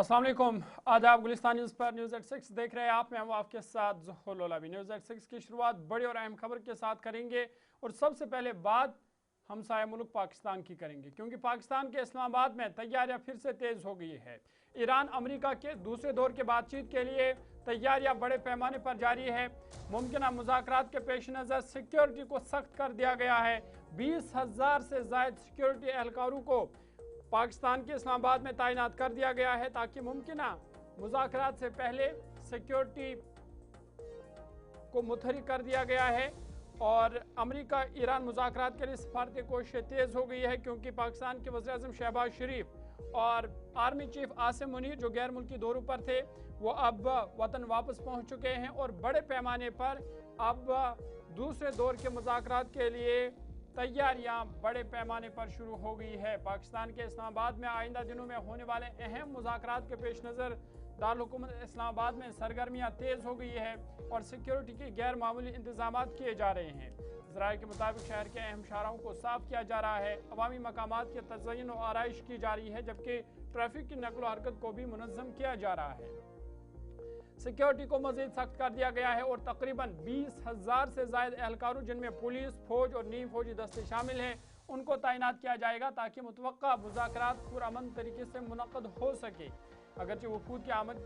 अस्सलाम वालेकुम। आदाब। गुलिस्तान न्यूज़ पर न्यूज़ एट 6 देख रहे हैं आप। मैं हूं आपके साथ ज़ुहूर लोलावी। न्यूज़ एट 6 की शुरुआत बड़ी और अहम खबर के साथ करेंगे और सबसे पहले बात हमसाया मुल्क पाकिस्तान की करेंगे, क्योंकि पाकिस्तान के इस्लामाबाद में तैयारियां फिर से तेज़ हो गई है। ईरान अमेरिका के दूसरे दौर के बातचीत के लिए तैयारियां बड़े पैमाने पर जारी है। मुमकिन मुज़ाकरात के पेश नज़र सिक्योरिटी को सख्त कर दिया गया है। 20,000 से ज़ायद सिक्योरिटी एहलकारों को पाकिस्तान के इस्लामाबाद में तैनात कर दिया गया है, ताकि मुमकिन मुज़ाकरात से पहले सिक्योरिटी को मुतहरिक कर दिया गया है। और अमेरिका ईरान मुज़ाकरात के लिए सफारती कोशिशें तेज़ हो गई है, क्योंकि पाकिस्तान के वज़ीर-ए-आज़म शहबाज शरीफ और आर्मी चीफ आसिम मुनीर जो गैर मुल्की दौरों पर थे, वो अब वतन वापस पहुंच चुके हैं और बड़े पैमाने पर अब दूसरे दौर के मुज़ाकरात के लिए तैयारियां बड़े पैमाने पर शुरू हो गई है। पाकिस्तान के इस्लामाबाद में आइंदा दिनों में होने वाले अहम मुज़ाकरात के पेश नज़र दारुल-हुकूमत इस्लामाबाद में सरगर्मियां तेज़ हो गई है और सिक्योरिटी के गैर मामूली इंतजाम किए जा रहे हैं। ज़राए के मुताबिक शहर के अहम शाहराहों को साफ किया जा रहा है, अवामी मकामात के तज़य्युन और आराइश की जा रही है, जबकि ट्रैफिक की नकलो हरकत को भी मुनज़्ज़म किया जा रहा है। सिक्योरिटी को मज़ीद सख्त कर दिया गया है और तकरीबन 20,000 से ज़ायद एहलकारों, जिनमें पुलिस, फौज और नीम फौजी दस्ते शामिल हैं, उनको तैनात किया जाएगा, ताकि मुतवक्का मुज़ाकरात पुरअमन तरीके से मुनक़्क़द हो सके। अगरचे वफूद की आमद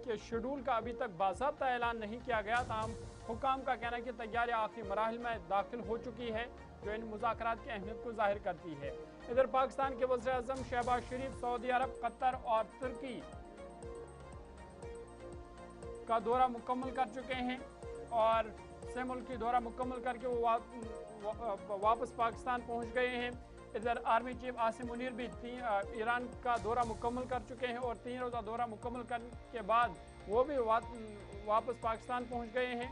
के शेड्यूल का अभी तक बाज़ाब्ता ऐलान नहीं किया गया, ताहम हुकाम का कहना है कि तैयारी आखिरी मराहिल में दाखिल हो चुकी है, जो इन मुज़ाकरात की अहमियत को ज़ाहिर करती है। इधर पाकिस्तान के वज़ीर-ए-आज़म शहबाज शरीफ सऊदी अरब, कतर और तुर्की का दौरा मुकम्मल कर चुके हैं और से मुल्की दौरा मुकम्मल करके वो वापस पाकिस्तान पहुंच गए हैं। इधर आर्मी चीफ आसिम मुनीर भी ईरान का दौरा मुकम्मल कर चुके हैं और 3 रोज़ा दौरा मुकम्मल करने के बाद वो भी वापस पाकिस्तान पहुंच गए हैं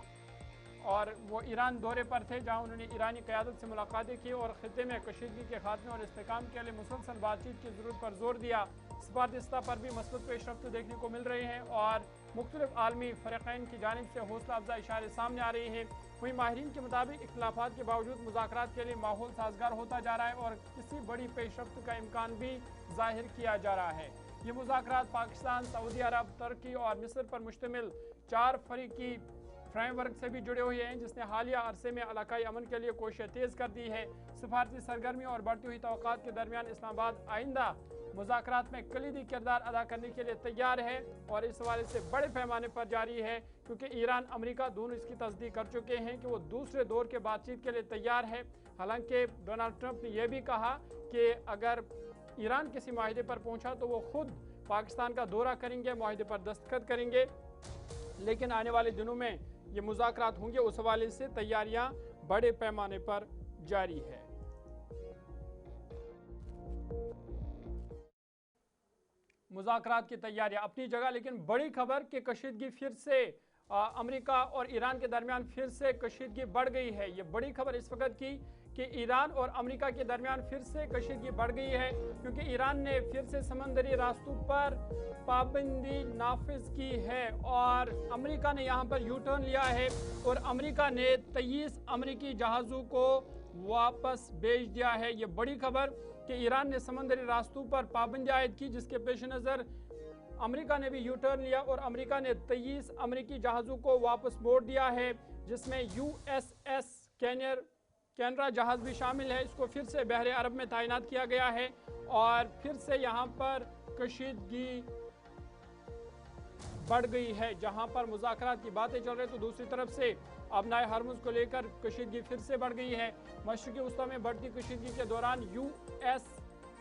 और वो ईरान दौरे पर थे, जहां उन्होंने ईरानी क़यादत से मुलाकातें की और ख़ित्ते में कशीदगी के खात्मे और इस्तेहकाम के लिए मुसलसल बातचीत की ज़रूरत पर जोर दिया। सफारती सतह पर भी मस्बत पेशरफ्त देखने को मिल रही हैं और मुख्तलिफ आलमी फ़रीक़ैन की जानिब से हौसला अफजा इशारे सामने आ रही हैं। वहीं माहिरीन के मुताबिक इख्तिलाफात के बावजूद मुज़ाकरात के लिए माहौल साजगार होता जा रहा है और किसी बड़ी पेशरफ्त का इम्कान भी ज़ाहिर किया जा रहा है। ये मुज़ाकरात पाकिस्तान, सऊदी अरब, तुर्की और मिस्र पर मुश्तमिल 4 फ़रीक़ी फ्रेमवर्क से भी जुड़े हुए हैं, जिसने हालिया अरसे में इलाकाई अमन के लिए कोशिशें तेज़ कर दी है। सफारती सरगर्मी और बढ़ती हुई तवक्कात के दरमियान इस्लामाबाद आइंदा मुज़ाकरात में कलीदी किरदार अदा करने के लिए तैयार है और इस हवाले से बड़े पैमाने पर जारी है, क्योंकि ईरान अमेरिका दोनों इसकी तस्दीक कर चुके हैं कि वो दूसरे दौर के बातचीत के लिए तैयार है। हालांकि डोनाल्ड ट्रंप ने यह भी कहा कि अगर ईरान किसी माहिदे पर पहुंचा तो वो खुद पाकिस्तान का दौरा करेंगे, माहिदे पर दस्तखत करेंगे, लेकिन आने वाले दिनों में ये मुज़ाकरात होंगे, उस हवाले से तैयारियां बड़े पैमाने पर जारी है। मुज़ाकरात की तैयारियां अपनी जगह, लेकिन बड़ी खबर कि कशीदगी फिर से अमेरिका और ईरान के दरमियान फिर से कशीदगी बढ़ गई है। ये बड़ी खबर इस वक्त की कि ईरान और अमेरिका के दरमियान फिर से कशीदगी बढ़ गई है, क्योंकि ईरान ने फिर से समंदरी रास्तों पर पाबंदी नाफिज की है और अमेरिका ने यहाँ पर यू टर्न लिया है और अमेरिका ने 23 अमेरिकी जहाज़ों को वापस भेज दिया है। ये बड़ी खबर कि ईरान ने समंदरी रास्तों पर पाबंदी आयद की, जिसके पेश नज़र अमेरिका ने भी यू टर्न लिया और अमेरिका ने 23 अमेरिकी जहाज़ों को वापस मोड़ दिया है, जिसमें USS कैनरा जहाज़ भी शामिल है। इसको फिर से बहरे अरब में तैनात किया गया है और फिर से यहाँ पर कशीदगी बढ़ गई है। जहाँ पर मुज़ाकरात की बातें चल रही, तो दूसरी तरफ से अबनाए हरमुज़ को लेकर कशीदगी फिर से बढ़ गई है। मशरिक़ी वस्ता में बढ़ती कशीदगी के दौरान US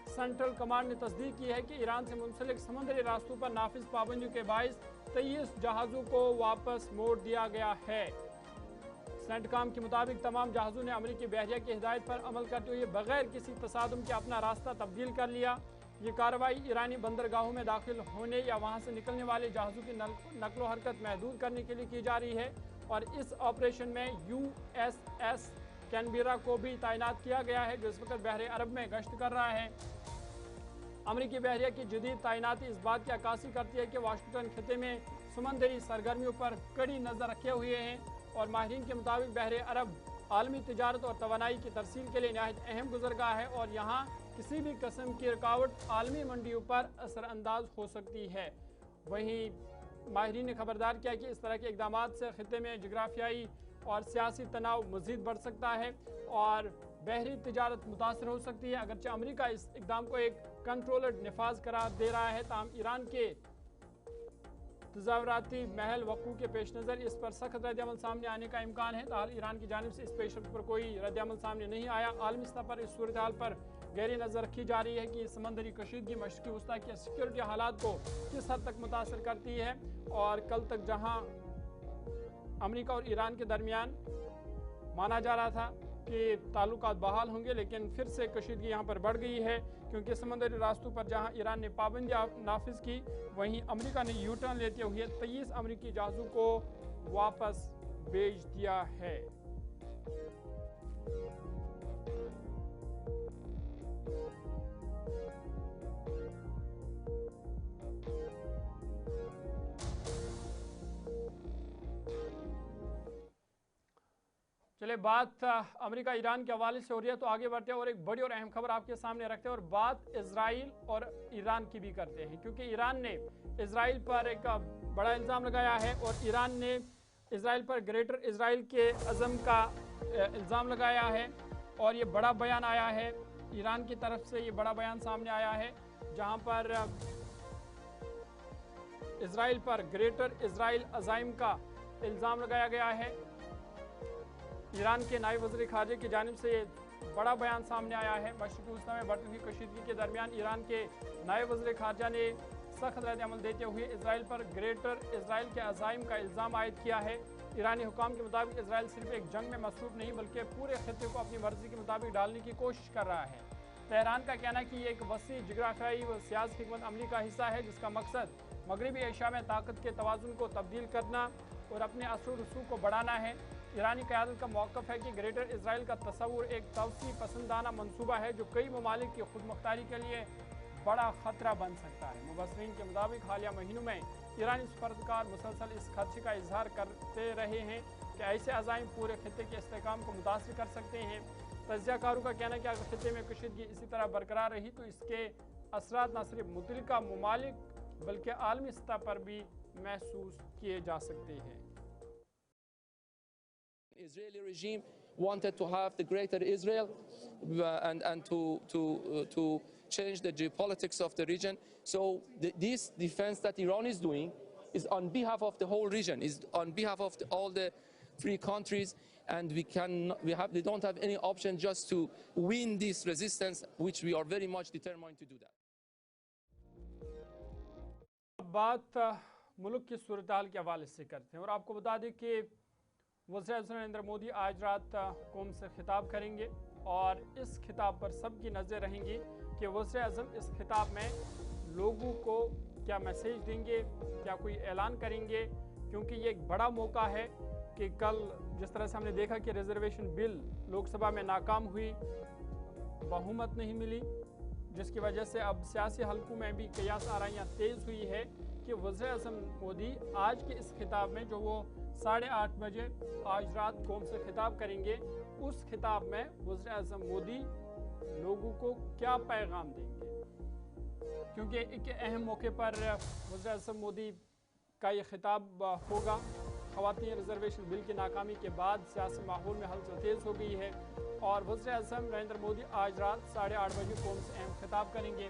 सेंट्रल कमांड ने तस्दीक की है कि ईरान से मुंसलिक समुद्री रास्तों पर नाफिज पाबंदियों के बाइस 23 जहाज़ों को वापस मोड़ दिया गया है। सेंटकॉम के मुताबिक तमाम जहाज़ों ने अमेरिकी बहरिया की हिदायत पर अमल करते हुए बगैर किसी तसादुम के अपना रास्ता तब्दील कर लिया। ये कार्रवाई ईरानी बंदरगाहों में दाखिल होने या वहाँ से निकलने वाले जहाज़ों की नकलो हरकत महदूद करने के लिए की जा रही है और इस ऑपरेशन में USS कैनबेरा को भी तैनात किया गया है, जो इस वक्त बहरे अरब में गश्त कर रहा है। अमेरिकी बहरिया की जदीद तैनाती इस बात की अक्कासी करती है कि वाशिंगटन खिते में समंदरी सरगर्मियों पर कड़ी नज़र रखे हुए हैं और माहिरीन के मुताबिक बहरे अरब عالمی تجارت اور توانائی کی ترسیل کے لیے نہایت اہم گزرگاہ ہے اور یہاں کسی بھی قسم کی رکاوٹ عالمی منڈیوں پر اثر انداز ہو سکتی ہے۔ وہیں ماہرین نے خبردار کیا کہ اس طرح کے اقدامات سے خطے میں جغرافیائی اور سیاسی تناؤ مزید بڑھ سکتا ہے اور بحری تجارت متاثر ہو سکتی ہے۔ اگرچہ امریکہ اس اقدام کو ایک کنٹرولڈ نفاذ قرار دے رہا ہے، تاہم ایران کے تظاہراتی محل وقوع کے پیش نظر اس پر سخت رد عمل سامنے آنے کا امکان ہے۔ تاہم ایران کی جانب سے اس پیش رفت پر کوئی رد عمل سامنے نہیں آیا۔ عالمی سطح پر اس صورتحال پر گہری نظر رکھی جا رہی ہے کہ یہ سمندری کشیدگی مشرقی وسطی کے سیکیورٹی حالات کو کس حد تک متاثر کرتی ہے، اور کل تک جہاں امریکہ اور ایران کے درمیان مانا جا رہا تھا کہ تعلقات بحال ہوں گے، لیکن پھر سے کشیدگی یہاں پر بڑھ گئی ہے، کیونکہ سمندری راستوں پر جہاں ایران نے پابندیاں نافذ کی، وہیں امریکہ نے یو ٹرن لیتے ہوئے 23 امریکی جہازوں کو واپس بھیج دیا ہے۔ چلے بات امریکہ ایران کے حوالے سے ہو رہی ہے تو آگے بڑھتے ہیں اور ایک بڑی اور اہم خبر آپ کے سامنے رکھتے ہیں اور بات اسرائیل اور ایران کی بھی کرتے ہیں، کیونکہ ایران نے اسرائیل پر ایک بڑا الزام لگایا ہے اور ایران نے اسرائیل پر گریٹر اسرائیل کے عزم کا الزام لگایا ہے، اور یہ بڑا بیان آیا ہے ایران کی طرف سے، یہ بڑا بیان سامنے آیا ہے جہاں پر اسرائیل پر گریٹر اسرائیل عزائم کا الزام لگایا گیا ہے۔ ایران کے نائب وزیر خارجہ کی جانب سے یہ بڑا بیان سامنے آیا ہے۔ مشرقی وسطی میں بڑھتی ہوئی کشیدگی کے درمیان ایران کے نائب وزیر خارجہ نے سخت رد عمل دیتے ہوئے اسرائیل پر گریٹر اسرائیل کے عزائم کا الزام عائد کیا ہے۔ ایرانی حکام کے مطابق اسرائیل صرف ایک جنگ میں مصروف نہیں بلکہ پورے خطے کو اپنی مرضی کے مطابق ڈالنے کی کوشش کر رہا ہے۔ تہران کا کہنا ہے کہ یہ ایک وسیع جغرافیائی و سیاسی حکمت عملی کا حصہ ہے جس کا مقصد مغربی ایشیا میں طاقت کے توازن کو تبدیل کرنا اور اپنے اثر و رسوخ کو بڑھانا ہے۔ ایرانی قیادت کا موقف ہے کہ گریٹر اسرائیل کا تصور ایک توسیع پسندانہ منصوبہ ہے جو کئی ممالک کی خود مختاری کے لیے بڑا خطرہ بن سکتا ہے۔ مبصرین کے مطابق حالیہ مہینوں میں ایرانی سفارتکار مسلسل اس خدشے کا اظہار کرتے رہے ہیں کہ ایسے عزائم پورے خطے کے استحکام کو متاثر کر سکتے ہیں۔ تجزیہ کاروں کا کہنا ہے کہ اگر خطے میں کشیدگی اسی طرح برقرار رہی تو اس کے اثرات نہ صرف متعلقہ ممالک بلکہ عالمی سطح پر بھی محسوس کیے جا سکتے ہیں۔ Israeli regime wanted to have the greater Israel and to change the geopolitics of the region. So this defense that Iran is doing is on behalf of the whole region, is on behalf of all the free countries, and we don't have any option just to win this resistance, which we are very much determined to do that. بات ملک کی صورتحال کے حوالے سے کرتے ہیں اور آپ کو بتا دیں کہ وزیر اعظم نریندر مودی آج رات قوم سے خطاب کریں گے اور اس خطاب پر سب کی نظریں رہیں گی کہ وزیر اعظم اس خطاب میں لوگوں کو کیا میسیج دیں گے، کیا کوئی اعلان کریں گے، کیونکہ یہ ایک بڑا موقع ہے کہ کل جس طرح سے ہم نے دیکھا کہ ریزرویشن بل لوک سبھا میں ناکام ہوئی، بہومت نہیں ملی، جس کی وجہ سے اب سیاسی حلقوں میں بھی قیاس آرائیاں تیز ہوئی ہے کہ وزیر اعظم مودی آج کے اس خطاب میں جو وہ 8:30 بجے آج رات قوم سے خطاب کریں گے، اس خطاب میں وزیر اعظم مودی لوگوں کو کیا پیغام دیں گے، کیونکہ ایک اہم موقع پر وزیر اعظم مودی کا یہ خطاب ہوگا۔ خواتین ریزرویشن بل کی ناکامی کے بعد سیاسی ماحول میں ہلچل تیز ہو گئی ہے اور وزیر اعظم نریندر مودی آج رات 8:30 بجے قوم سے اہم خطاب کریں گے۔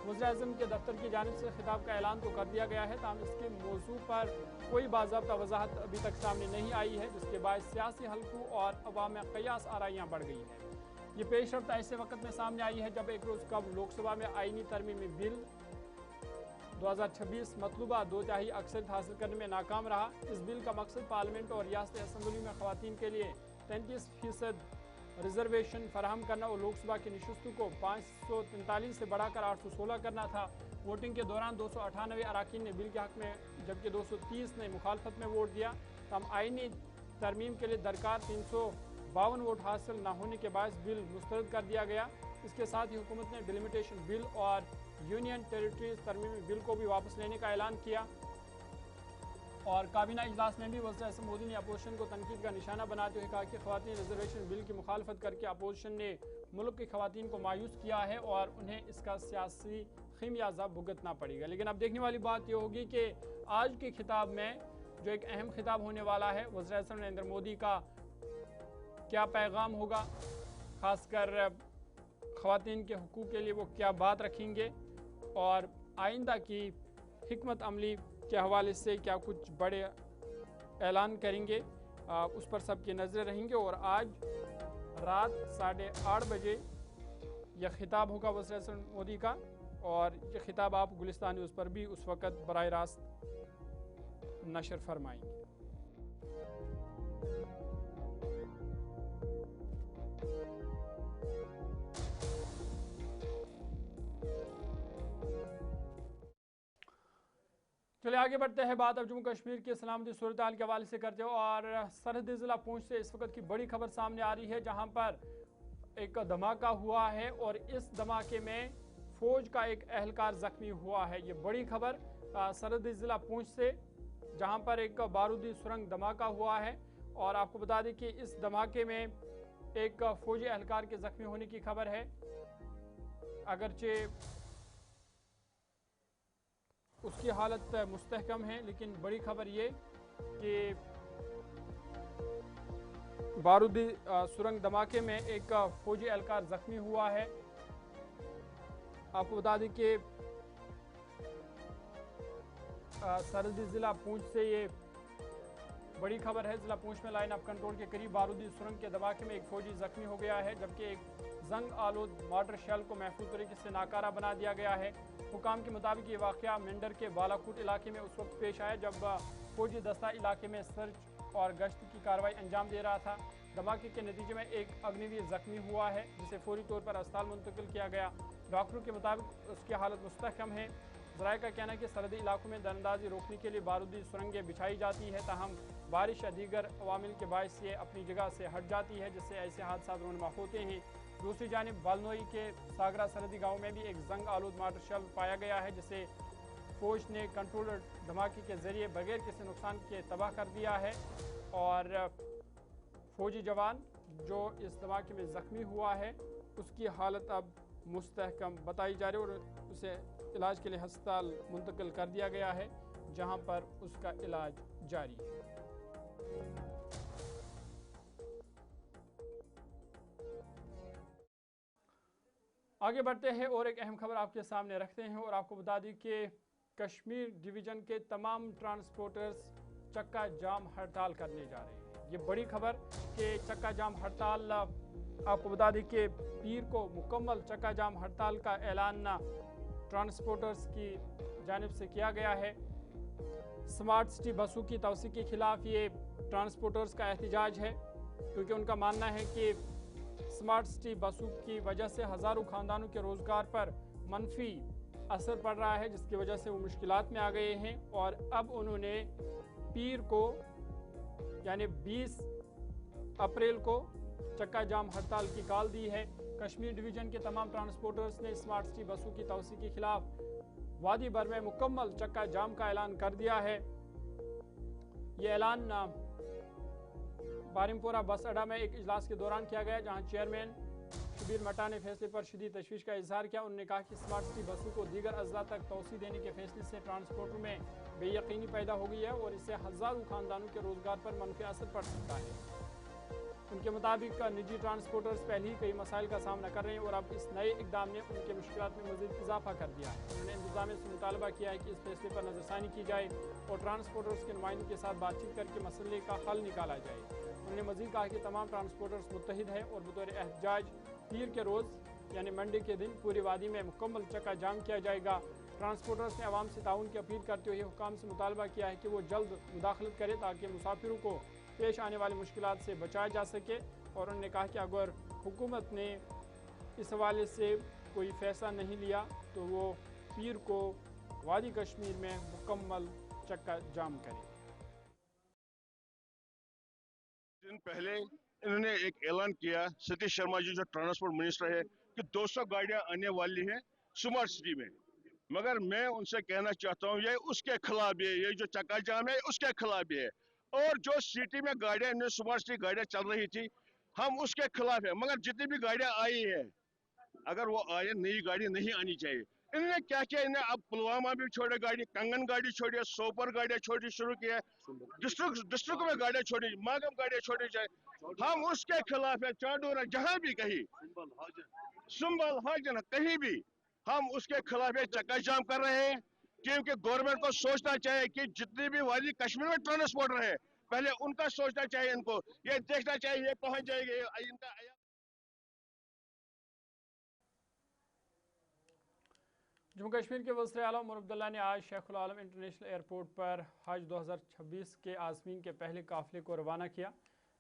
وزیر اعظم کے دفتر کی جانب سے خطاب کا اعلان تو کر دیا گیا ہے، تاہم اس کے موضوع پر کوئی باضابطہ وضاحت ابھی تک سامنے نہیں آئی ہے، جس کے باعث سیاسی حلقوں اور عوام میں قیاس آرائیاں بڑھ گئی ہیں۔ یہ پیش رفت ایسے وقت میں سامنے آئی ہے جب ایک روز قبل لوک سبھا میں آئینی ترمیمی بل 2026 مطلوبہ 2/3 اکثریت حاصل کرنے میں ناکام رہا۔ اس بل کا مقصد پارلیمنٹ اور ریاستی اسمبلی میں خواتین کے لیے 33% ریزرویشن فراہم کرنا اور لوک سبھا کی نشستوں کو 543 سے بڑھا کر 816 کرنا تھا۔ ووٹنگ کے دوران 298 اراکین نے بل کے حق میں جبکہ 230 نے مخالفت میں ووٹ دیا، تاہم آئینی ترمیم کے لیے درکار 352 ووٹ حاصل نہ ہونے کے باعث بل مسترد کر دیا گیا۔ اس کے ساتھ ہی حکومت نے ڈیلیمیٹیشن بل اور یونین ٹیریٹریز ترمیمی بل کو بھی واپس لینے کا اعلان کیا۔ 2 اور کابینہ اجلاس میں بھی وزیر اعظم مودی نے اپوزیشن کو تنقید کا نشانہ بناتے ہوئے کہا کہ خواتین ریزرویشن بل کی مخالفت کر کے اپوزیشن نے ملک کی خواتین کو مایوس کیا ہے اور انہیں اس کا سیاسی خمیازہ بھگتنا پڑے گا. لیکن اب دیکھنے والی بات یہ ہوگی کہ آج کے خطاب میں جو ایک اہم خطاب ہونے والا ہے وزیر اعظم نریندر مودی کا کیا پیغام ہوگا, خاص کر خواتین کے حقوق کے لیے وہ کیا بات رکھیں گے اور آئندہ کی حکمت عملی کے حوالے سے کیا کچھ بڑے اعلان کریں گے, اس پر سب کی نظریں رہیں گے. اور آج رات 8:30 بجے یہ خطاب ہوگا وزیر اعظم مودی کا, اور یہ خطاب آپ گلستان نیوز پر بھی اس وقت براہ راست نشر فرمائیں گے. چلے آگے بڑھتے ہیں, بات اب جموں کشمیر کی سلامتی صورتحال کے حوالے سے کرتے ہو, اور سرحدی ضلع پونچھ سے اس وقت کی بڑی خبر سامنے آ رہی ہے جہاں پر ایک دھماکہ ہوا ہے اور اس دھماکے میں فوج کا ایک اہلکار زخمی ہوا ہے. یہ بڑی خبر سرحدی ضلع پونچھ سے, جہاں پر ایک بارودی سرنگ دھماکہ ہوا ہے, اور آپ کو بتا دیں کہ اس دھماکے میں ایک فوجی اہلکار کے زخمی ہونے کی خبر ہے. اگرچہ اس کی حالت مستحکم ہے, لیکن بڑی خبر یہ کہ بارودی سرنگ دھماکے میں ایک فوجی اہلکار زخمی ہوا ہے. آپ کو بتا دیں کہ سرحدی ضلع پونچھ سے یہ بڑی خبر ہے. ضلع پونچھ میں لائن آف کنٹرول کے قریب بارودی سرنگ کے دھماکے میں ایک فوجی زخمی ہو گیا ہے, جبکہ ایک زنگ آلود مارٹر شیل کو محفوظ طریقے سے ناکارہ بنا دیا گیا ہے. حکام کے مطابق یہ واقعہ منڈر کے بالاکوٹ علاقے میں اس وقت پیش آیا جب فوجی دستہ علاقے میں سرچ اور گشت کی کارروائی انجام دے رہا تھا. دھماکے کے نتیجے میں ایک اگنیویر زخمی ہوا ہے جسے فوری طور پر اسپتال منتقل کیا گیا. ڈاکٹروں کے مطابق اس کی حالت مستحکم ہے. ذرائع کا کہنا ہے کہ سرحدی علاقوں میں دراندازی روکنے کے لیے بارودی سرنگیں بچھائی جاتی ہے, تاہم بارش یا دیگر عوامل کے باعث یہ اپنی جگہ سے ہٹ جاتی ہے, جس سے ایسے حادثات رونما ہوتے ہیں. دوسری جانب بالنوئی کے ساگرا سرحدی گاؤں میں بھی ایک زنگ آلود مارٹر شیل پایا گیا ہے, جسے فوج نے کنٹرولر دھماکے کے ذریعے بغیر کسی نقصان کے تباہ کر دیا ہے. اور فوجی جوان جو اس دھماکے میں زخمی ہوا ہے اس کی حالت اب مستحکم بتائی جا رہی ہے, اور اسے علاج کے لیے ہسپتال منتقل کر دیا گیا ہے جہاں پر اس کا علاج جاری ہے. آگے بڑھتے ہیں اور ایک اہم خبر آپ کے سامنے رکھتے ہیں, اور آپ کو بتا دیں کہ کشمیر ڈویژن کے تمام ٹرانسپورٹرز چکا جام ہڑتال کرنے جا رہے ہیں. یہ بڑی خبر کہ چکا جام ہڑتال, آپ کو بتا دیں کہ پیر کو مکمل چکا جام ہڑتال کا اعلان ٹرانسپورٹرز کی جانب سے کیا گیا ہے. سمارٹ سٹی بسوں کی توسیع کے خلاف یہ ٹرانسپورٹرز کا احتجاج ہے, کیونکہ ان کا ماننا ہے کہ سمارٹ سٹی بسوں کی وجہ سے ہزاروں خاندانوں کے روزگار پر منفی اثر پڑ رہا ہے, جس کی وجہ سے وہ مشکلات میں آ گئے ہیں. اور اب انہوں نے پیر کو یعنی 20 اپریل کو چکا جام ہڑتال کی کال دی ہے. کشمیر ڈویژن کے تمام ٹرانسپورٹرز نے سمارٹ سٹی بسوں کی توسیع کے خلاف وادی بھر میں مکمل چکا جام کا اعلان کر دیا ہے. یہ اعلان بارم پورہ بس اڈا میں ایک اجلاس کے دوران کیا گیا, جہاں چیئرمین شبیر مٹا نے فیصلے پر شدید تشویش کا اظہار کیا. انہوں نے کہا کہ سمارٹ سٹی بسوں کو دیگر اضلاع تک توسیع دینے کے فیصلے سے ٹرانسپورٹر میں بے یقینی پیدا ہو گئی ہے, اور اس سے ہزاروں خاندانوں کے روزگار پر منفی اثر پڑ سکتا ہے. ان کے مطابق نجی ٹرانسپورٹرز پہلے ہی کئی مسائل کا سامنا کر رہے ہیں, اور اب اس نئے اقدام نے ان کے مشکلات میں مزید اضافہ کر دیا ہے. انہوں نے انتظامیہ سے مطالبہ کیا ہے کہ اس فیصلے پر نظر ثانی کی جائے اور ٹرانسپورٹرز کے نمائندوں کے ساتھ بات چیت کر کے مسئلے کا حل نکالا جائے. انہوں نے مزید کہا کہ تمام ٹرانسپورٹرز متحد ہیں اور بطور احتجاج پیر کے روز یعنی منڈے کے دن پوری وادی میں مکمل چکا جام کیا جائے گا. ٹرانسپورٹرز نے عوام سے تعاون کی اپیل کرتے ہوئے حکام سے مطالبہ کیا ہے کہ وہ جلد مداخلت کرے تاکہ مسافروں کو پیش آنے والی مشکلات سے بچایا جا سکے. اور انہوں نے کہا کہ اگر حکومت نے اس حوالے سے کوئی فیصلہ نہیں لیا تو وہ پیر کو وادی کشمیر میں مکمل چکا جام کرے. دن پہلے انہوں نے ایک اعلان کیا, ستیش شرما جی جو ٹرانسپورٹ منسٹر ہے, کہ 200 گاڑیاں آنے والی ہیں سمارٹ سٹی میں. मगर मैं उनसे कहना चाहता हूँ ये उसके खिलाफ भी है, ये जो चक्का जाम है उसके खिलाफ भी है। और जो सिटी में गाड़ियाँ स्मार्ट सिटी गाड़ियाँ चल रही थी हम उसके खिलाफ है, मगर जितनी भी गाड़ियाँ आई है अगर वो आए नई गाड़ी नहीं आनी चाहिए। इन्होंने क्या किया, इन्हें अब पुलवामा भी छोड़े गाड़ी, कंगन गाड़ी छोड़ी है, सोपर गाड़ियाँ छोड़ी शुरू की है, डिस्ट्रिक्ट में गाड़ियाँ छोड़ी, मागम गाड़ियाँ छोड़ी जाए, हम उसके खिलाफ है। चाडोरा जहाँ भी कहीं सुंबल हाजन कहीं भी हम उसके खिलाफ चक्का जाम कर रहे हैं, क्योंकि गवर्नमेंट को सोचना चाहिए कि जितनी भी वाली कश्मीर में ट्रांसपोर्ट रहे पहले उनका सोचना चाहिए, इनको ये देखना चाहिए ये पहुंच जाएगी इनका। जम्मू कश्मीर के वज़ीर आला उमर अब्दुल्ला ने आज शेख उल आलम इंटरनेशनल एयरपोर्ट पर हज 2026 के आज़मीन के पहले काफ़िले को रवाना किया।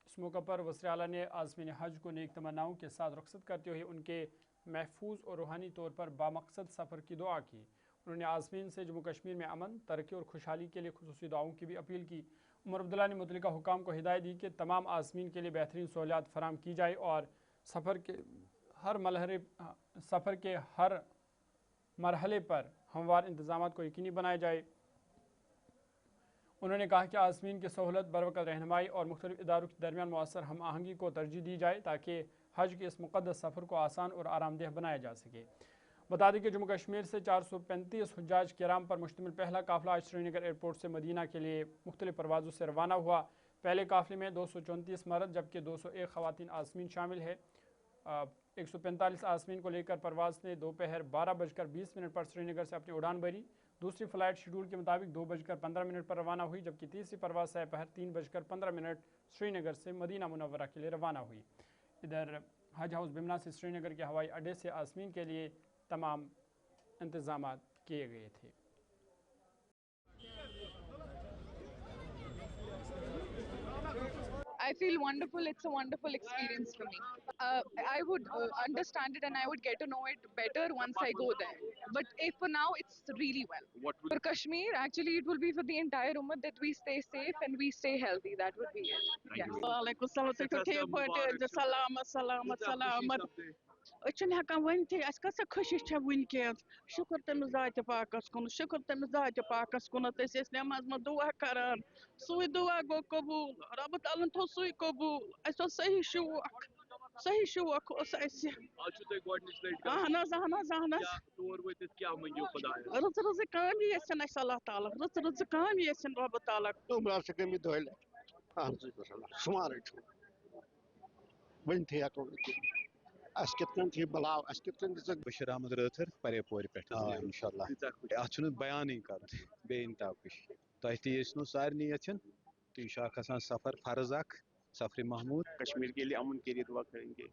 इस मौके पर वज़ीर आला ने आज़मीन हज को नेक तमन्नाओं के साथ रुखसत करते हुए उनके महफूज और रूहानी तौर पर बामकसद सफ़र की दुआ की। उन्होंने आज़मीन से जम्मू कश्मीर में अमन, तरक्की और खुशहाली के लिए खुसूसी दुआओं की भी अपील की। उमर अब्दुल्ला ने मुतल्लिका हुकाम को हिदायत दी कि तमाम आज़मीन के लिए बेहतरीन सहूलियात फराम की जाए और सफ़र के हर मरहले पर हमवार इंतजाम को यकीनी बनाया जाए। उन्होंने कहा कि आज़मीन की सहूलत, बरवकत रहनुमाई और मुख्तलिफ इदारों के दरमियान मौसर हम आहंगी को तरजीह दी जाए ताकि हज के इस मुक़द्दस सफ़र को आसान और आरामदेह बनाया जा सके। बता दें कि जम्मू कश्मीर से 435 हुज्जाज किराम पर मुश्तमिल पहला काफ़िला आज श्रीनगर एयरपोर्ट से मदीना के लिए मुख्तलिफ परवाज़ों से रवाना हुआ। पहले काफ़िले में 234 मर्द जबकि 201 ख़वातीन आज़मीन शामिल है। 145 आज़मीन को लेकर परवाज़ ने दोपहर 12:20 पर श्रीनगर से अपनी उड़ान भरी। दूसरी फ़्लाइट शेड्यूल के मुताबिक 2:15 पर रवाना हुई, जबकि तीसरी परवाज़ दोपहर 3:15 श्रीनगर से मदीना मुनव्वरा के लिए रवाना हुई। इधर हज हाउस बिमना से श्रीनगर के हवाई अड्डे से आज़मीन के लिए तमाम इंतज़ाम किए गए थे। I feel wonderful. It's a wonderful experience for me. I would understand it and I would get to know it better once I go there. But for now, it's really well. For Kashmir, actually, it will be for the entire Ummah that we stay safe and we stay healthy. That would be it. Yes. Walaikum salam. Salamat. Öçün hekan venti askasa khushish winken. Şükür temiz zati pakas kunu. Şükür temiz zati pakas kunu. Tesis namaz ma dua karan. Sui dua go kabul. Rabbit alın to sui kabul. Aso sahih shuak. Sahih shuak o sahih. Açıkta go'dnich Ahnas. Tor vayt kya mangiyo Khudaya. Rızı kam yesin Allah Taala. Rızı kam yesin Rabbit Taala. Umra se kemi doyle. Anzi mesela. Sumarı çok. Venti yakın. Asketkan ki balav. Asketkan dizak. Bashir Ahmed Röther pare pori pet. İnşallah. Açını bayan ही कर बे इंतहा कुछ तो ऐसे इसनो सार नहीं अच्छन तो ईशा खसान सफर फर्जाक सफर महमूद कश्मीर के लिए अमन के लिए दुआ करेंगे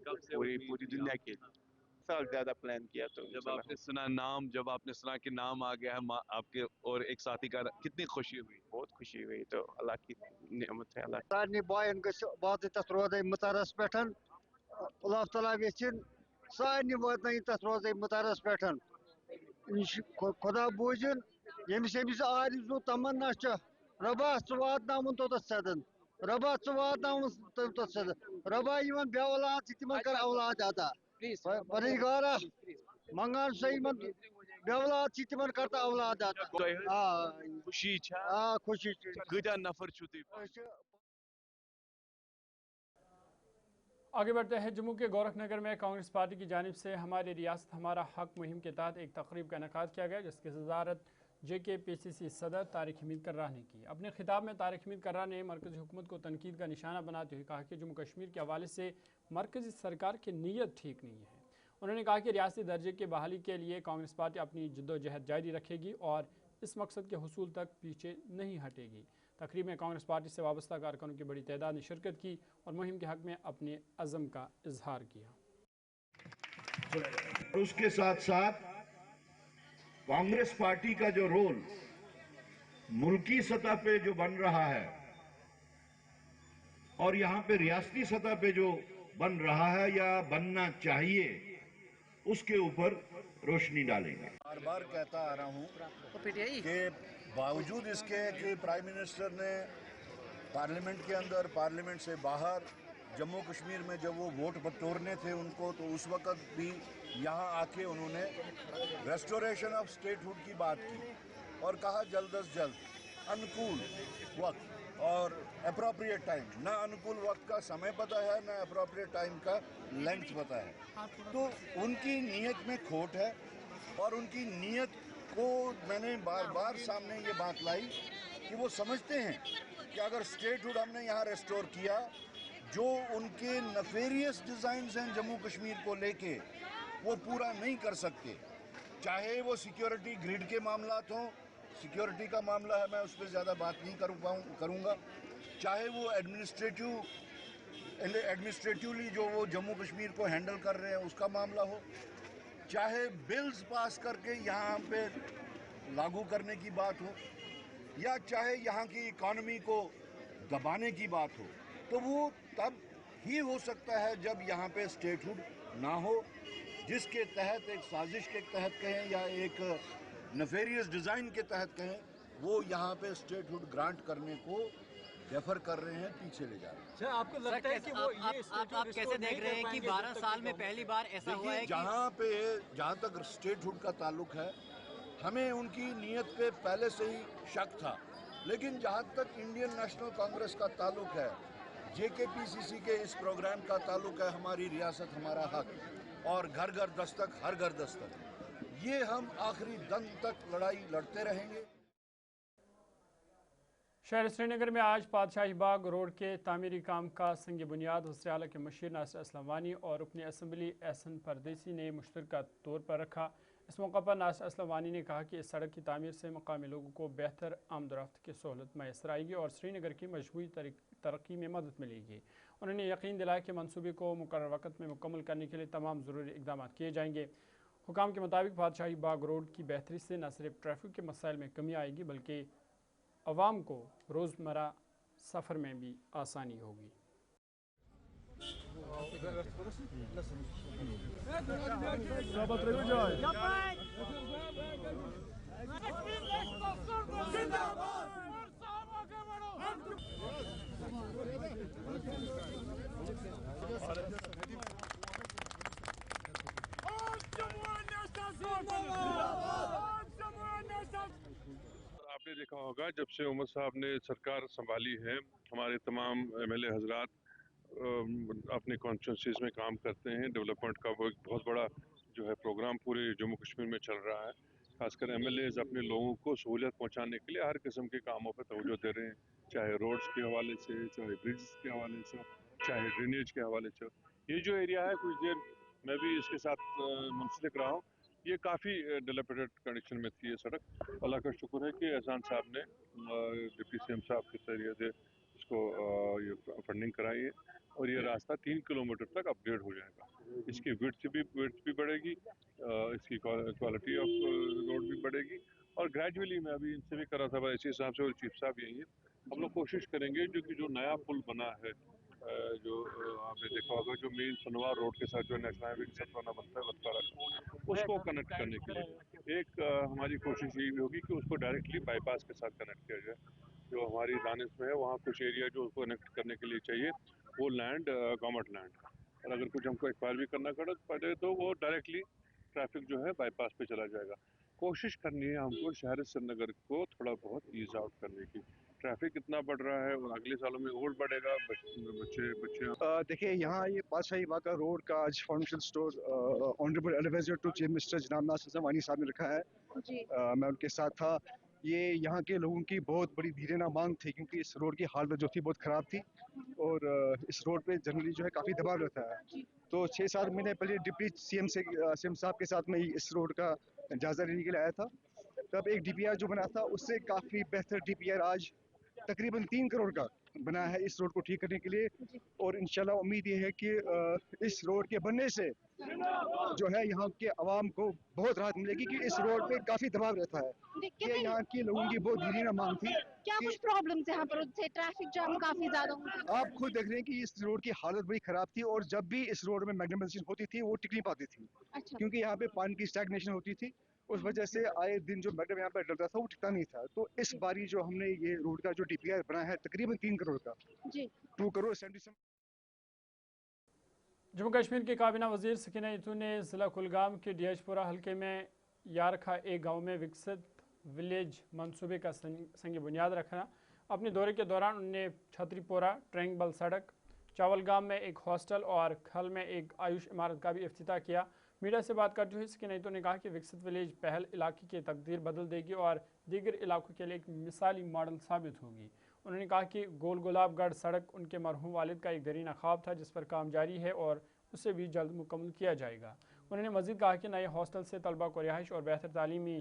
पूरी दुनिया के लिए। साल ज्यादा प्लान किया तो जब आपने सुना कि नाम आ गया है आपके और एक साथी का, कितनी खुशी हुई? बहुत खुशी हुई। तो अल्लाह की नेमत है। अल्लाह सारनी बॉयन गस बात तस रोदे मुतारस पेठन अल्लाह ताला वेचिन सारनी बात नहीं तस रोदे मुतारस पेठन खुदा बूझन यमिस आरिज़ु तमन्ना छ रबा सुवात नामुन तो तसदन रबा सुवात नामुन तो तसदन रबा यमन बे औलाद तिमन कर औलाद अता परिगारा मंगान सही मन बे औलाद तिमन करता औलाद अता खुशी छा खुशी कदा नफर छु तुम? आगे बढ़ते हैं। जम्मू के गोरखनगर में कांग्रेस पार्टी की जानिब से हमारी रियासत हमारा हक मुहिम के तहत एक तकरीब का इनेकाद किया गया, जिसकी सदारत JKPCC सदर तारिक हमीद कर्रा ने की। अपने खिताब में तारिक हमीद कर्रा ने मरकज़ी हुकूमत को तनकीद का निशाना बनाते हुए कहा कि जम्मू कश्मीर के हवाले से मरकज़ी सरकार की नीयत ठीक नहीं है। उन्होंने कहा कि रियासती दर्जे की बहाली के लिए कांग्रेस पार्टी अपनी जद्दोजहद जारी रखेगी और इस मकसद के हुसूल तक पीछे नहीं हटेगी। तकरीब में कांग्रेस पार्टी से वाबस्ता कारकुनों की बड़ी तादाद ने शिरकत की और मुहिम के हक में अपने अज़म का इजहार किया। उसके साथ साथ कांग्रेस पार्टी का जो रोल मुल्की सतह पे जो बन रहा है और यहाँ पे रियासती सतह पे जो बन रहा है या बनना चाहिए, उसके ऊपर रोशनी डालेंगे। बार बार कहता आ रहा हूँ कि बावजूद इसके कि प्राइम मिनिस्टर ने पार्लियामेंट के अंदर, पार्लियामेंट से बाहर जम्मू कश्मीर में जब वो वोट बटोरने थे उनको, तो उस वक्त भी यहाँ आके उन्होंने रेस्टोरेशन ऑफ स्टेटहुड की बात की और कहा जल्द अज जल्द अनुकूल वक्त और अप्रोप्रिएट टाइम। ना अनुकूल वक्त का समय पता है, ना अप्रोप्रिएट टाइम का लेंथ पता है। तो उनकी नीयत में खोट है और उनकी नीयत को मैंने बार बार सामने ये बात लाई कि वो समझते हैं कि अगर स्टेटहुड हमने यहाँ रेस्टोर किया, जो उनके नफेरियस डिज़ाइंस हैं जम्मू कश्मीर को लेके, वो पूरा नहीं कर सकते। चाहे वो सिक्योरिटी ग्रिड के मामलात हों, सिक्योरिटी का मामला है, मैं उस पर ज़्यादा बात नहीं करूँगा। चाहे वो एडमिनिस्ट्रेटिवली जो वो जम्मू कश्मीर को हैंडल कर रहे हैं उसका मामला हो, चाहे बिल्स पास करके यहाँ पे लागू करने की बात हो, या चाहे यहाँ की इकॉनमी को दबाने की बात हो, तो वो तब ही हो सकता है जब यहाँ पे स्टेटहुड ना हो, जिसके तहत एक साजिश के तहत कहें या एक नफेरियस डिज़ाइन के तहत कहें, वो यहाँ पे स्टेटहुड ग्रांट करने को डेफर कर रहे हैं, पीछे ले जा रहे हैं। आपको लगता है कि वो आप कैसे देख रहे हैं कि 12 साल में पहली बार ऐसा हुआ है कि जहाँ तक स्टेटहुड का ताल्लुक है, हमें उनकी नीयत पे पहले से ही शक था, लेकिन जहाँ तक इंडियन नेशनल कांग्रेस का ताल्लुक है, JKPCC के इस प्रोग्राम का ताल्लुक है, हमारी रियासत हमारा हक और घर घर दस्तक हर घर दस्तक, ये हम आखिरी दम तक लड़ाई लड़ते रहेंगे। शहर श्रीनगर में आज पातशाही बाग रोड के तामीरी काम का संग बुनियाद हुस्से आला के मशीर नासिर असलम वानी और रुकन असम्बली एहसन परदेसी ने मुश्तरका तौर पर रखा। इस मौका पर नासिर असलम वानी ने कहा कि इस सड़क की तामीर से मकामी लोगों को बेहतर आमदोरफ्त की सहूलत मैसर आएगी और श्रीनगर की मजबूती तरक्की में मदद मिलेगी। उन्होंने यकीन दिलाया कि मनसूबे को मुकर्रर वक्त में मुकम्मल करने के लिए तमाम ज़रूरी इक़दाम किए जाएंगे। हुकाम के मुताबिक पातशाही बाग रोड की बेहतरी से न सिर्फ ट्रैफिक के मसाइल में कमी आएगी बल्कि अवाम को रोज़मर्रा सफ़र में भी आसानी होगी। आपने देखा होगा जब से उमर साहब ने सरकार संभाली है, हमारे तमाम MLA हजरात अपने कॉन्स्टिट्यूंसीज में काम करते हैं। डेवलपमेंट का वो एक बहुत बड़ा जो है प्रोग्राम पूरे जम्मू कश्मीर में चल रहा है। खासकर MLAs अपने लोगों को सहूलियत पहुंचाने के लिए हर किस्म के कामों पर तवज्जो दे रहे हैं, चाहे रोड्स के हवाले से, चाहे ब्रिज के हवाले से, चाहे ड्रेनेज के हवाले से। ये जो एरिया है, कुछ देर मैं भी इसके साथ मुंसलिक रहा हूँ, ये काफ़ी डिलेपिटेड कंडीशन में थी ये सड़क। अल्लाह का शुक्र है कि एहसान साहब ने डिप्टी CM साहब के जरिए से इसको ये फंडिंग कराई है और ये रास्ता 3 किलोमीटर तक अपग्रेड हो जाएगा। इसकी विड्थ भी बढ़ेगी, इसकी क्वालिटी ऑफ रोड भी बढ़ेगी और ग्रेजुअली मैं अभी इनसे भी कर रहा था इसी हिसाब से, और चीफ साहब यही है, हम लोग कोशिश करेंगे जो नया पुल बना है, जो आपने देखा होगा जो मेन सनवार रोड के साथ जो नेशनल हाईवे के साथ बना बनता है बतकारा, उसको कनेक्ट करने के लिए एक हमारी कोशिश यही होगी कि उसको डायरेक्टली बाईपास के साथ कनेक्ट किया जाए। जो हमारी दानिश में है वहाँ कुछ एरिया जो उसको कनेक्ट करने के लिए चाहिए वो लैंड गवर्नमेंट लैंड, और अगर कुछ हमको एक्वायर भी करना पड़े तो वो डायरेक्टली ट्रैफिक जो है बाईपास पे चला जाएगा। कोशिश करनी है हमको शहर श्रीनगर को थोड़ा बहुत ईज आउट करने की। ट्रैफिक इतना बढ़ रहा है और अगले सालों में और बढ़ेगा। बच्चे देखिए यहाँ ये पातशाही बागा रोड का आज foundation store honourable adviser to chief minister जनाब नासिर असलम वानी साहब ने रखा है जी। मैं उनके साथ था। ये यहाँ के लोगों की बहुत बड़ी धीरेना मांग थी क्योंकि इस रोड की हालत जो थी बहुत ख़राब थी और इस रोड पे जनरली जो है काफ़ी दबाव रहता है। तो 6-7 महीने पहले डिप्टी CM साहब के साथ में इस रोड का जायज़ा लेने के लिए आया था। तब एक DPR जो बना था उससे काफ़ी बेहतर DPR आज तकरीबन 3 करोड़ का बना है इस रोड को ठीक करने के लिए, और इंशाल्लाह उम्मीद ये है कि इस रोड के बनने से जो है यहाँ के आवाम को बहुत राहत मिलेगी कि इस रोड पे काफी दबाव रहता है। ये यहाँ के लोगों की बहुत धीरे मांग थी। क्या कुछ प्रॉब्लम्स यहाँ पर थे? ट्रैफिक जाम काफी ज्यादा होता है। आप खुद देख रहे हैं कि इस रोड की हालत बड़ी खराब थी और जब भी इस रोड में मैग्नीफिसेंट होती थी वो टिक नहीं पाती थी। अच्छा। क्योंकि यहाँ पे पानी की स्टैग्नेशन होती थी, उस वजह से आए दिन जो मैग्नीफिसेंट यहाँ पे डलता था वो टिकता नहीं था। तो इस बारी जो हमने ये रोड का जो DPR बना है तकरीबन 3 करोड़ का, जी 2 करोड़ 77 जम्मू कश्मीर के काबीना वजीर सकीना इतू ने ज़िला कुलगाम के डीएचपुरा हल्के में यारखा एक गांव में विकसित विलेज मंसूबे का संग बुनियाद रखा। अपने दौरे के दौरान उन्होंने छतरीपोरा, ट्रैंगबल सड़क, चावलगाम में एक हॉस्टल और खल में एक आयुष इमारत का भी इफ्तिताह किया। मीडिया से बात करते हुए सकीना इतू ने कहा कि विकसित विलेज पहल इलाके की तकदीर बदल देगी और दीगर इलाकों के लिए एक मिसाली मॉडल साबित होगी। उन्होंने कहा कि गोल गुलाबगढ़ सड़क उनके मरहूम वालिद का एक दरीना ख्वाब था जिस पर काम जारी है और उसे भी जल्द मुकम्मल किया जाएगा। उन्होंने मज़ीद कहा कि नए हॉस्टल से तलबा को रिहाइश और बेहतर तालीमी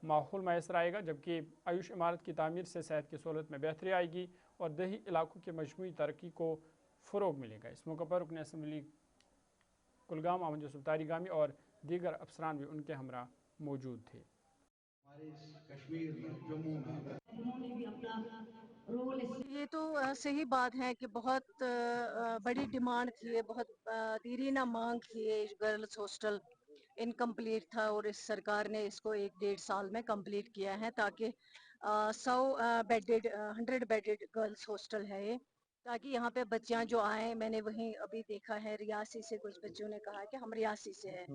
माहौल मैसर आएगा, जबकि आयुष इमारत की तामीर से सेहत की सहूलत में बेहतरी आएगी और देही इलाकों की मजमूई तरक्की को फ़रोग मिलेगा। इस मौके पर रुकन असम्बली कुलगाम अहमद यूसुफ तारीगामी और दीगर अफसरान भी उनके हमरा मौजूद थे। ये तो सही बात है कि बहुत बड़ी डिमांड थी, बहुत दीरीना मांग थी। गर्ल्स हॉस्टल इनकम्प्लीट था और इस सरकार ने इसको 1-1.5 साल में कंप्लीट किया है, ताकि 100 बेडेड गर्ल्स हॉस्टल है ये, ताकि यहाँ पे बच्चियाँ जो आए। मैंने वहीं अभी देखा है रियासी से कुछ बच्चों ने कहा कि हम रियासी से हैं,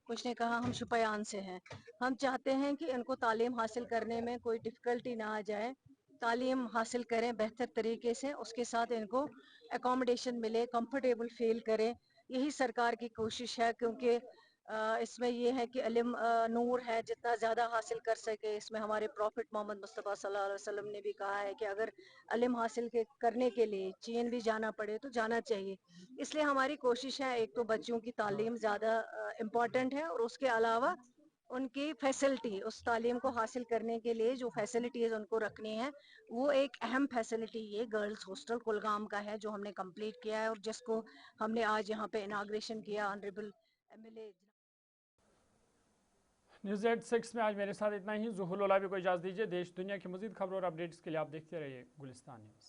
कुछ ने कहा हम शुपयान से हैं। हम चाहते हैं कि इनको तालीम हासिल करने में कोई डिफ़िकल्टी ना आ जाए, तालीम हासिल करें बेहतर तरीके से, उसके साथ इनको एकोमोडेशन मिले, कंफर्टेबल फील करें। यही सरकार की कोशिश है, क्योंकि इसमें ये है कि इल्म नूर है, जितना ज़्यादा हासिल कर सके। इसमें हमारे प्रॉफिट मोहम्मद मुस्तफ़ा सल्लल्लाहु अलैहि वसल्लम ने भी कहा है कि अगर इल्म हासिल करने के लिए चीन भी जाना पड़े तो जाना चाहिए। इसलिए हमारी कोशिश है, एक तो बच्चों की तालीम ज़्यादा इम्पॉर्टेंट है और उसके अलावा उनकी फैसिलिटी, उस तालीम को हासिल करने के लिए जो फैसिलिटीज़ उनको रखनी है, वो एक अहम फैसिलिटी ये गर्ल्स हॉस्टल कुलगाम का है, जो हमने कंप्लीट किया है और जिसको हमने आज यहाँ पे इनाग्रेशन किया। ऑनरेबल MLA न्यूज़ 86 में आज मेरे साथ इतना ही। ज़ुहुल लोलावी को इजाज़त दीजिए। देश दुनिया की मज़ीद खबरों और अपडेट्स के लिए आप देखते रहिए गुलिस्तान न्यूज़।